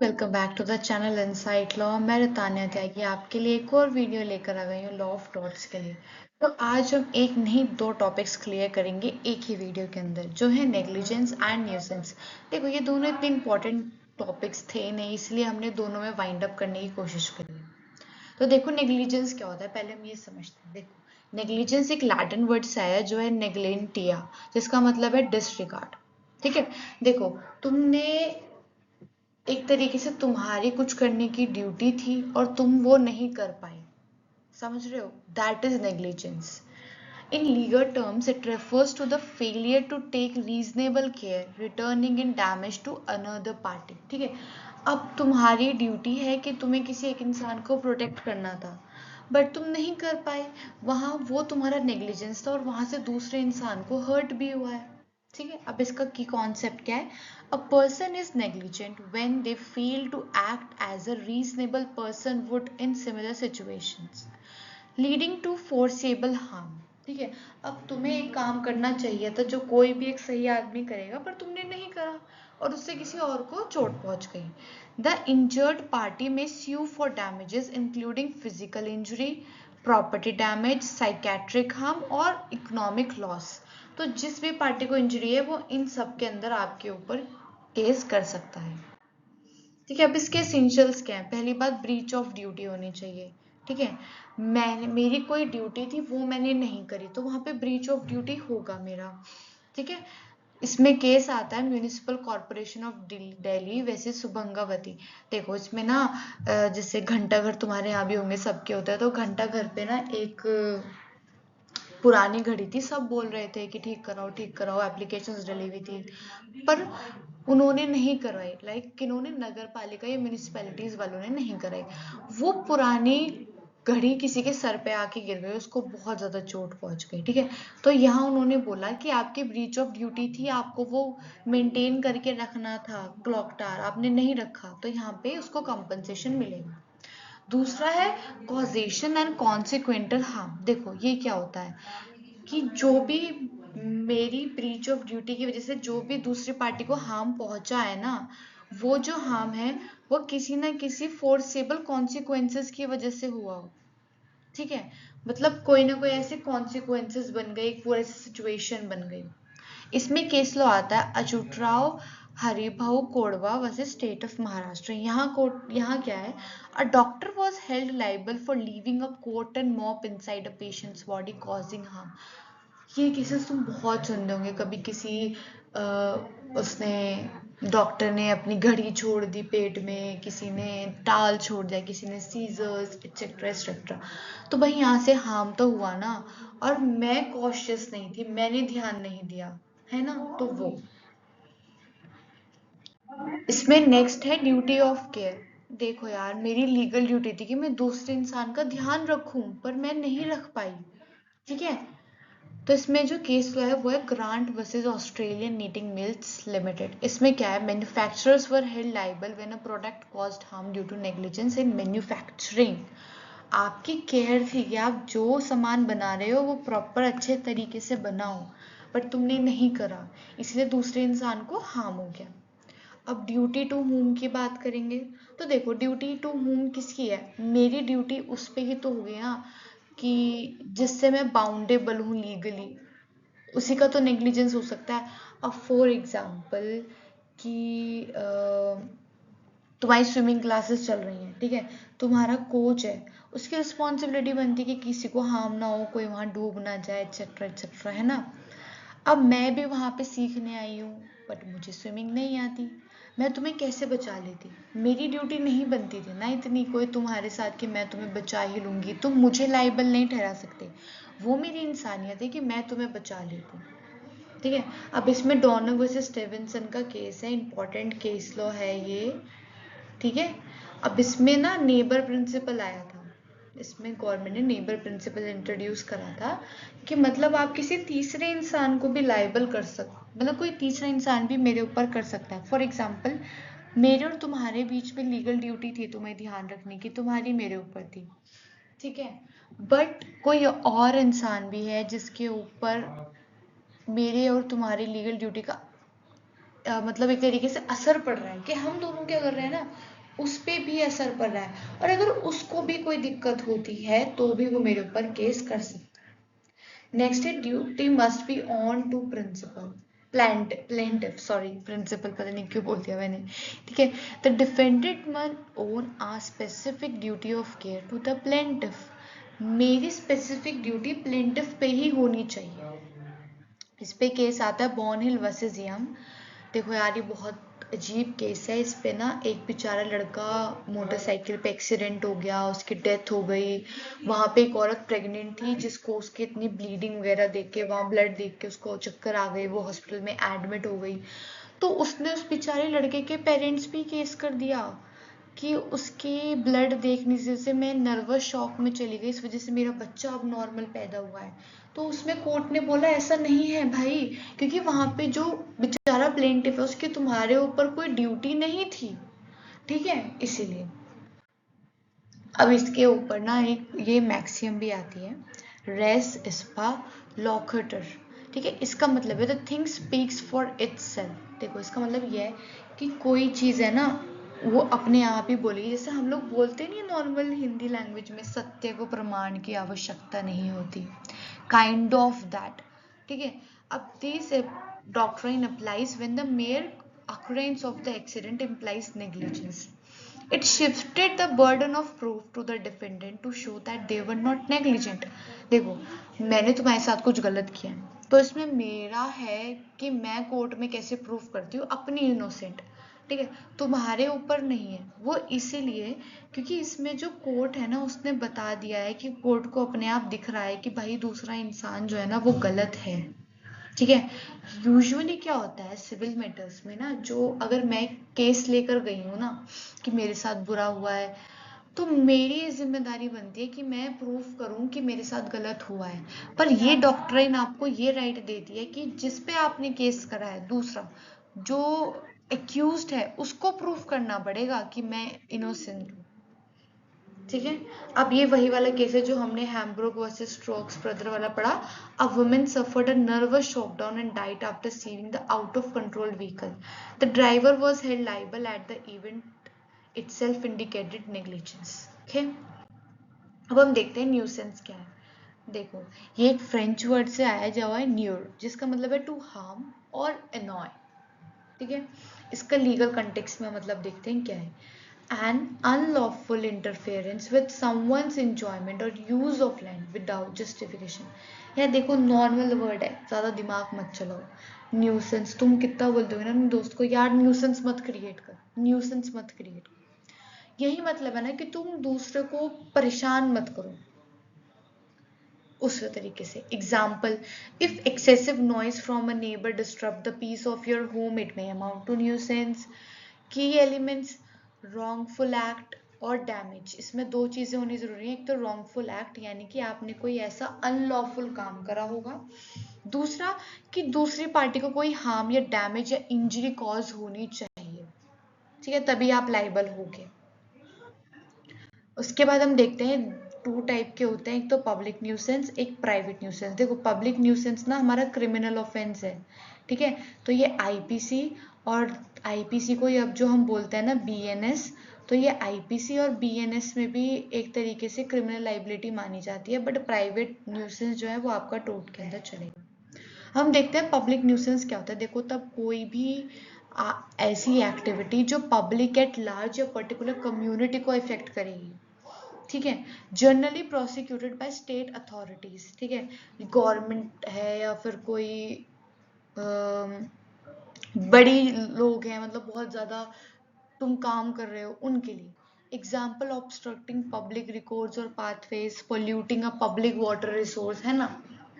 Welcome back to the channel insight law. मैं रतान्या त्यागी आपके लिए एक और वीडियो लेकर आ गई हूँ लॉ ऑफ टॉर्ट्स के लिए। तो आज हम एक नहीं दो टॉपिक्स क्लियर करेंगे एक ही वीडियो के अंदर, जो है नेग्लिजेंस एंड न्यूसेंस। देखो, ये दोनों इतने इंपॉर्टेंट टॉपिक्स थे नहीं, इसलिए हमने दोनों में वाइंड अप करने की कोशिश करी। तो देखो, नेग्लिजेंस क्या होता है पहले हम ये समझते हैं। देखो, नेग्लिजेंस एक लैटिन वर्ड से आया जो है नेग्लेंटिया, जिसका मतलब है डिसरिगार्ड। ठीक है। देखो, तुमने एक तरीके से तुम्हारी कुछ करने की ड्यूटी थी और तुम वो नहीं कर पाए। समझ रहे हो? That is negligence. In legal terms it refers to the failure to take reasonable care returning in damage to another party. ठीक है। अब तुम्हारी ड्यूटी है कि तुम्हें किसी एक इंसान को प्रोटेक्ट करना था, बट तुम नहीं कर पाए। वहां वो तुम्हारा नेग्लिजेंस था और वहां से दूसरे इंसान को हर्ट भी हुआ है। ठीक है। अब इसका की कॉन्सेप्ट क्या है? A person is negligent when they fail to act as a reasonable person would in similar situations leading to foreseeable harm. ठीक है। अब तुम्हें एक काम करना चाहिए था जो कोई भी एक सही आदमी करेगा, पर तुमने नहीं करा और उससे किसी और को चोट पहुंच गई। द इंजर्ड पार्टी में sue for damages including physical injury, property damage, psychiatric harm और इकोनॉमिक लॉस। तो जिस भी पार्टी को इंजरी है वो इन सब के अंदर आपके ऊपर केस कर सकता है। ठीक है। अब इसके एसेंशियल्स क्या है? पहली बात, ब्रीच ऑफ ड्यूटी होनी चाहिए। ठीक है। मैंने मेरी कोई ड्यूटी थी वो मैंने नहीं करी, तो वहां पे ब्रीच ऑफ ड्यूटी होगा मेरा। ठीक है। इसमें केस आता है म्यूनिसिपल कॉर्पोरेशन ऑफ दिल्ली वैसे सुभंगावती। देखो, इसमें ना जैसे घंटा घर तुम्हारे यहाँ भी होंगे, सबके होता है। तो घंटा घर पे ना एक पुरानी घड़ी थी, सब बोल रहे थे कि ठीक कराओ, एप्लीकेशंस डली हुई थी, पर उन्होंने नहीं करवाई। लाइक किन्होंने? नगर पालिका या म्यूनिसिपैलिटीज वालों ने नहीं कराई। वो पुरानी घड़ी किसी के सर पे आके गिर गई, उसको बहुत ज्यादा चोट पहुंच गई। ठीक है। तो यहाँ उन्होंने बोला कि आपकी ब्रीच ऑफ ड्यूटी थी, आपको वो मेंटेन करके रखना था क्लॉक टावर, आपने नहीं रखा, तो यहाँ पे उसको कंपनसेशन मिलेगा। दूसरा है कॉजेशन एंड कॉन्सिक्वेंटल हार्म। देखो, ये क्या होता है कि जो भी मेरी ब्रीच ऑफ ड्यूटी की वजह से जो भी दूसरी पार्टी को हार्म पहुंचा है ना, वो जो हार्म है वो किसी ना किसी फोर्सेबल कॉन्सिक्वेंसेस की वजह से हुआ हो। ठीक है। मतलब कोई ना कोई ऐसे कॉन्सिक्वेंसेस बन गए, एक पूरी सिचुएशन बन गई। इसमें केस लॉ आता है Achutrao Haribhau Kodwa versus state of Maharashtra. यहाँ क्या है? A doctor was held liable for leaving a coat and mop inside a patient's body causing harm. ये केसेस तुम बहुत सुनते होंगे कभी। किसी उसने डॉक्टर ने अपनी घड़ी छोड़ दी पेट में, किसी ने टाल छोड़ दिया, किसी ने सीजर्स एक्सेट्रा एक्सेट्रा। तो भाई यहाँ से हार्म तो हुआ ना, और मैं कॉशियस नहीं थी, मैंने ध्यान नहीं दिया, है ना? तो वो इसमें नेक्स्ट है ड्यूटी ऑफ केयर। देखो यार, मेरी लीगल ड्यूटी थी कि मैं दूसरे इंसान का ध्यान रखूं, पर मैं नहीं रख पाई। ठीक है। तो इसमें जो केस लॉ है वो है Grant versus Australian knitting mills limited. इसमें क्या है? Manufacturers were held liable when a product caused harm due to negligence in manufacturing. आपकी केयर थी कि आप जो सामान बना रहे हो वो प्रॉपर अच्छे तरीके से बनाओ, बट तुमने नहीं करा, इसलिए दूसरे इंसान को हार्म हो गया। अब ड्यूटी टू होम की बात करेंगे। तो देखो, ड्यूटी टू होम किसकी है? मेरी ड्यूटी उस पे ही तो हो गई ना, कि जिससे मैं बाउंडेबल हूँ लीगली, उसी का तो नेग्लिजेंस हो सकता है। अब फॉर एग्जाम्पल कि तुम्हारी स्विमिंग क्लासेस चल रही हैं, ठीक है, तुम्हारा कोच है, उसकी रिस्पॉन्सिबिलिटी बनती है कि किसी को हार्म ना हो, कोई वहाँ डूब ना जाए, एक्सेट्रा एक्सेट्रा, है ना? अब मैं भी वहाँ पे सीखने आई हूँ, बट मुझे स्विमिंग नहीं आती, मैं तुम्हें कैसे बचा लेती? मेरी ड्यूटी नहीं बनती थी ना इतनी कोई तुम्हारे साथ कि मैं तुम्हें बचा ही लूंगी, तुम मुझे लाइबल नहीं ठहरा सकते। वो मेरी इंसानियत है कि मैं तुम्हें बचा लेती। ठीक है। अब इसमें डॉनर वर्सेस स्टीवेंसन का केस है, इंपॉर्टेंट केस लॉ है ये। ठीक है। अब इसमें ना नेबर प्रिंसिपल आया था। इसमें गवर्नमेंट ने नेबर प्रिंसिपल इंट्रोड्यूस करा था कि मतलब आप किसी तीसरे इंसान को भी लाइबल कर सकते, मतलब कोई तीसरा इंसान भी मेरे ऊपर कर सकता है। फॉर एग्जाम्पल, मेरे और तुम्हारे बीच में लीगल ड्यूटी थी तुम्हें ध्यान रखने की, तुम्हारी मेरे ऊपर थी। ठीक है। बट कोई और इंसान भी है जिसके ऊपर मेरे और तुम्हारी लीगल ड्यूटी का मतलब एक तरीके से असर पड़ रहा है कि हम दोनों क्या कर रहे हैं ना, उस पे भी असर पड़ रहा है, और अगर उसको भी कोई दिक्कत होती है तो भी वो मेरे ऊपर केस कर सकता है। नेक्स्ट है duty must be on to principal plaintiff, sorry principal पता नहीं क्यों बोल दिया मैंने, ठीक है। The defendant must own a specific duty of care to the plaintiff. मेरी स्पेसिफिक ड्यूटी प्लेंटिफ पे ही होनी चाहिए। इस पे केस आता है बॉर्न हिल वर्सेस यंग। देखो यार ये बहुत अजीब केस है। इस पे ना एक बेचारा लड़का मोटरसाइकिल पे एक्सीडेंट हो गया, उसकी डेथ हो गई। वहां पे एक औरत प्रेग्नेंट थी जिसको उसकी इतनी ब्लीडिंग वगैरह देख के, वहां ब्लड देख के उसको चक्कर आ गए, वो हॉस्पिटल में एडमिट हो गई। तो उसने उस बेचारे लड़के के पेरेंट्स भी केस कर दिया कि उसकी ब्लड देखने से मैं नर्वस शॉक में चली गई, इस वजह से मेरा बच्चा अब नॉर्मल पैदा हुआ है। तो उसमें कोर्ट ने बोला ऐसा नहीं है भाई, क्योंकि वहां पे जो बेचारा प्लेंटिफ है उसकी तुम्हारे ऊपर कोई ड्यूटी नहीं थी, ठीक है, इसीलिए। अब इसके ऊपर ना एक ये मैक्सियम भी आती है, रेस इस्पा लॉकटर, ठीक है। इसका मतलब है the thing speaks for itself. देखो इसका मतलब ये है कि कोई चीज़ है ना वो अपने आप ही बोलेगी। जैसे हम लोग बोलते नहीं नॉर्मल हिंदी लैंग्वेज में, सत्य को प्रमाण की आवश्यकता नहीं होती, काइंड ऑफ दैट, ठीक है। अब this doctrine applies when the mayor occurrence of the accident implies negligence. It shifted the burden of proof to the defendant to show that they were not negligent. देखो मैंने तुम्हारे साथ कुछ गलत किया है तो इसमें मेरा है कि मैं कोर्ट में कैसे प्रूफ करती हूँ अपनी इनोसेंट, ठीक है। तुम्हारे ऊपर नहीं है वो, इसीलिए क्योंकि इसमें जो कोर्ट है ना उसने बता दिया है कि कोर्ट को अपने आप दिख रहा है कि भाई दूसरा इंसान जो है ना वो गलत है, ठीक है। यूजुअली क्या होता है सिविल मैटर्स में ना, जो अगर मैं केस लेकर गई हूँ ना कि मेरे साथ बुरा हुआ है, तो मेरी जिम्मेदारी बनती है कि मैं प्रूफ करूं कि मेरे साथ गलत हुआ है। पर ये डॉक्ट्रिन आपको ये राइट देती है कि जिस पे आपने केस करा है, दूसरा जो एक्यूज्ड है उसको प्रूफ करना पड़ेगा कि मैं इनोसेंट हूँ, ठीक है। अब ये वही वाला केस है जो हमने हैम्ब्रोक वर्सेस स्ट्रोक्स ब्रदर वाला पढ़ा। A woman suffered a nervous shock down and died after seeing the out of control vehicle. The driver was held liable at the event itself indicated negligence, okay. अब हम देखते हैं nuisance क्या है। देखो ये एक फ्रेंच वर्ड से आया जा हुआ है न्यूर, जिसका मतलब है टू हार्म और annoy, ठीक है। इसका लीगल कंटेक्स्ट में मतलब देखते हैं क्या है। An unlawful interference with someone's enjoyment और use of land without justification. यार देखो नॉर्मल वर्ड है, ज्यादा दिमाग मत चलाओ। न्यूसेंस तुम कितना बोलते हो ना अपने दोस्त को, यार न्यूसेंस मत क्रिएट कर, न्यूसेंस मत क्रिएट कर, यही मतलब है ना कि तुम दूसरे को परेशान मत करो उस तरीके से। Example, if excessive noise from a neighbour disturb the peace of your home it may amount to nuisance. Key elements, wrongful act और डैमेज। इसमें दो चीजें होनी जरूरी है, एक तो रॉन्गफुल एक्ट यानी कि आपने कोई ऐसा अनलॉफुल काम करा होगा, दूसरा कि दूसरी पार्टी को कोई हार्म या डैमेज या इंजरी कॉज होनी चाहिए, ठीक है, तभी आप लाइबल होगे। उसके बाद हम देखते हैं टू टाइप के होते हैं, एक तो पब्लिक न्यूसेंस, एक प्राइवेट न्यूसेंस। देखो पब्लिक न्यूसेंस ना हमारा क्रिमिनल ऑफेंस है, ठीक है। तो ये आईपीसी और आईपीसी को अब जो हम बोलते हैं ना बीएनएस, तो ये आईपीसी और बीएनएस में भी एक तरीके से क्रिमिनल लाइबिलिटी मानी जाती है, बट प्राइवेट न्यूसेंस जो है वो आपका टोट के अंदर चलेगा। हम देखते हैं पब्लिक न्यूसेंस क्या होता है। देखो तब कोई भी ऐसी एक्टिविटी जो पब्लिक एट लार्ज या पर्टिकुलर कम्युनिटी को इफेक्ट करेगी, ठीक है, generally prosecuted by state authorities, ठीक है। गवर्नमेंट है या फिर कोई बड़ी लोग हैं, मतलब बहुत ज्यादा तुम काम कर रहे हो उनके लिए। एग्जाम्पल, ऑब्स्ट्रक्टिंग पब्लिक रिकॉर्ड्स और pathways, polluting a public water resource, है ना।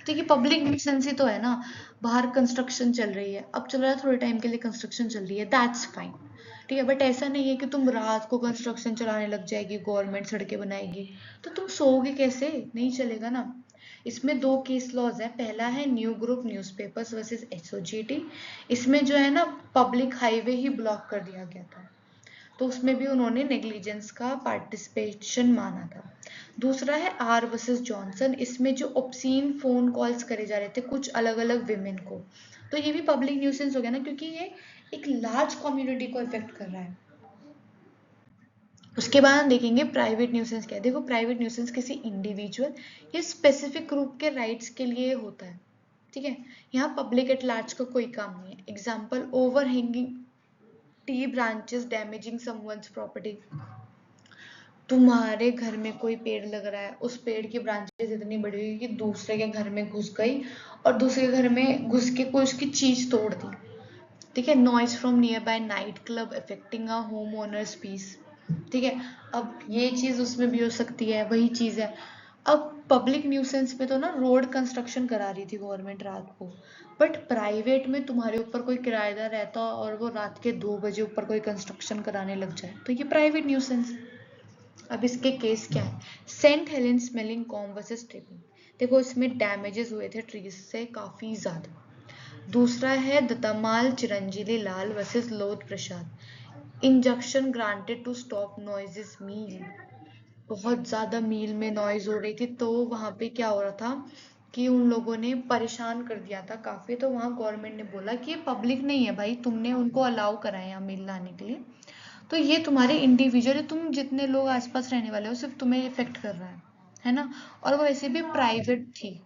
ठीक है, पब्लिक न्यूसेंस ही तो है ना। बाहर कंस्ट्रक्शन चल रही है, अब चल रहा है थोड़े टाइम के लिए कंस्ट्रक्शन चल रही है, दैट्स फाइन, ठीक है। बट ऐसा नहीं है कि तुम रात को कंस्ट्रक्शन चलाने लग जाएगी, गवर्नमेंट सड़कें बनाएगी, तो तुम सोओगे कैसे, नहीं चलेगा ना। इसमें दो केस लॉज है। पहला है न्यू ग्रुप न्यूज़पेपर्स वर्सेस एसओजीटी। इसमें जो है ना पब्लिक हाईवे ही ब्लॉक कर दिया गया था, तो उसमें भी उन्होंने नेग्लिजेंस का पार्टिसिपेशन माना था। दूसरा है आर वर्सेस जॉनसन। इसमें जो ऑब्सीन फोन कॉल्स करे जा रहे थे कुछ अलग अलग विमेन को, तो ये भी पब्लिक न्यूसेंस हो गया ना, क्योंकि ये एक लार्ज कम्युनिटी को इफेक्ट कर रहा है। उसके बाद हम देखेंगे प्राइवेट न्यूसेंस क्या है। देखो प्राइवेट न्यूसेंस किसी इंडिविजुअल या स्पेसिफिक ग्रुप के राइट्स के लिए होता है, ठीक है। यहाँ पब्लिक एट लार्ज का कोई काम नहीं है। Example, over hanging T branches damaging someone's property. तुम्हारे घर में कोई पेड़ लग रहा है, उस पेड़ की ब्रांचेस इतनी बड़ी हुई कि दूसरे के घर में घुस गई और दूसरे के घर में घुस के कोई उसकी चीज तोड़ दी, ठीक है। Noise from nearby night club affecting a home owners peace, ठीक है। अब ये चीज उसमें भी हो सकती है, वही चीज है। अब पब्लिक न्यूसेंस में तो ना रोड कंस्ट्रक्शन करा रही थी गवर्नमेंट रात को, बट प्राइवेट में तुम्हारे ऊपर कोई किराएदार रहता और वो रात के 2 बजे ऊपर कोई कंस्ट्रक्शन कराने लग जाए तो ये प्राइवेट न्यूसेंस। अब इसके केस क्या है, saint Helen smelting co versus Tipping. देखो इसमें डैमेजेस हुए थे ट्रीज से काफी ज्यादा। दूसरा है Dattamal Chiranjivi Lal versus Lodh Prasad, injunction granted to stop noises mill. बहुत ज्यादा मील में नॉइज हो रही थी तो वहां पे क्या हो रहा था कि उन लोगों ने परेशान कर दिया था काफी, तो वहां गवर्नमेंट ने बोला कि ये पब्लिक नहीं है भाई, तुमने उनको अलाउ करा है यहाँ मील लाने के लिए, तो ये तुम्हारे इंडिविजुअल, तुम जितने लोग आसपास रहने वाले हो सिर्फ तुम्हें इफेक्ट कर रहा है ना। और वो ऐसे भी प्राइवेट थी।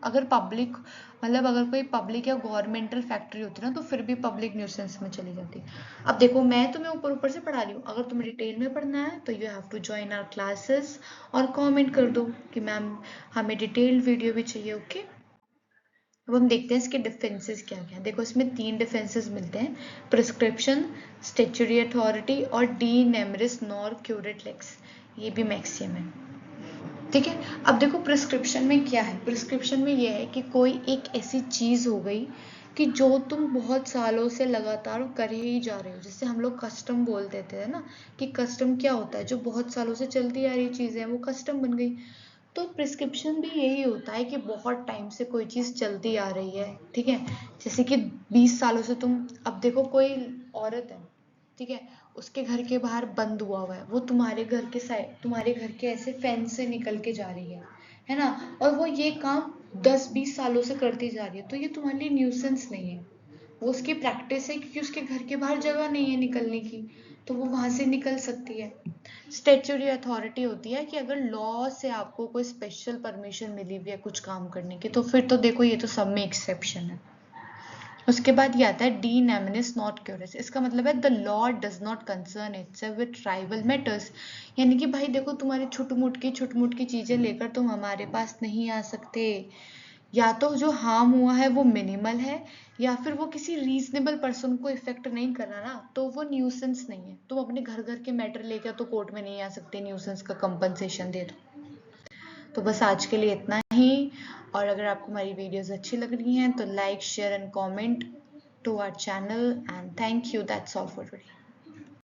अगर पब्लिक मतलब अगर कोई पब्लिक या गवर्नमेंटल फैक्ट्री होती ना तो फिर भी पब्लिक न्यूसेंस में चली जाती। अब देखो मैं तुम्हें ऊपर ऊपर से पढ़ा रही हूँ, अगर तुम्हें डिटेल में पढ़ना है तो you have to join our classes और कमेंट कर दो कि मैम हमें डिटेल्ड वीडियो भी चाहिए, ओके। अब हम देखते हैं इसके डिफेंसेस क्या क्या। देखो इसमें 3 डिफेंसेस मिलते हैं, प्रिस्क्रिप्शन, स्टैट्यूटरी अथॉरिटी और डी नेमरिस नॉर क्यूरेट लेक्स, ये भी मैक्सियम है, ठीक है। अब देखो प्रिस्क्रिप्शन में क्या है, प्रिस्क्रिप्शन में यह है कि कोई एक ऐसी चीज हो गई कि जो तुम बहुत सालों से लगातार कर ही जा रहे हो, जिससे हम लोग कस्टम बोल देते हैं ना, कि कस्टम क्या होता है, जो बहुत सालों से चलती आ रही चीजें वो कस्टम बन गई। तो प्रिस्क्रिप्शन भी यही होता है कि बहुत टाइम से कोई चीज चलती आ रही है, ठीक है। जैसे कि 20 सालों से तुम, अब देखो कोई औरत है, ठीक है, उसके घर के बाहर बंद हुआ है, वो तुम्हारे घर के साइड, तुम्हारे घर के ऐसे फेंस से निकल के जा रही है ना, और वो ये काम 10-20 सालों से करती जा रही है, तो ये तुम्हारे लिए न्यूसेंस नहीं है, वो उसकी प्रैक्टिस है, क्योंकि उसके घर के बाहर जगह नहीं है निकलने की, तो वो वहां से निकल सकती है। स्टैट्यूटरी अथॉरिटी होती है कि अगर लॉ से आपको कोई स्पेशल परमिशन मिली हुई है कुछ काम करने की, तो फिर तो देखो ये तो सब में एक्सेप्शन है। उसके बाद ये आता है डी नेमिनिस नॉट क्यूरियस, इसका मतलब है the law does not concern itself with tribal matters, यानी कि भाई देखो तुम्हारी छुट मुट की चीजें लेकर तुम हमारे पास नहीं आ सकते, या तो जो हार्म हुआ है वो मिनिमल है या फिर वो किसी रीजनेबल पर्सन को इफेक्ट नहीं कर रहा ना, तो वो न्यूसेंस नहीं है। तुम अपने घर घर के मैटर लेकर तो कोर्ट में नहीं आ सकते न्यूसेंस का कंपनसेशन दे दो। तो बस आज के लिए इतना ही, और अगर आपको हमारी वीडियोस अच्छी लग रही हैं तो like share and comment to our channel, and thank you, that's all for today.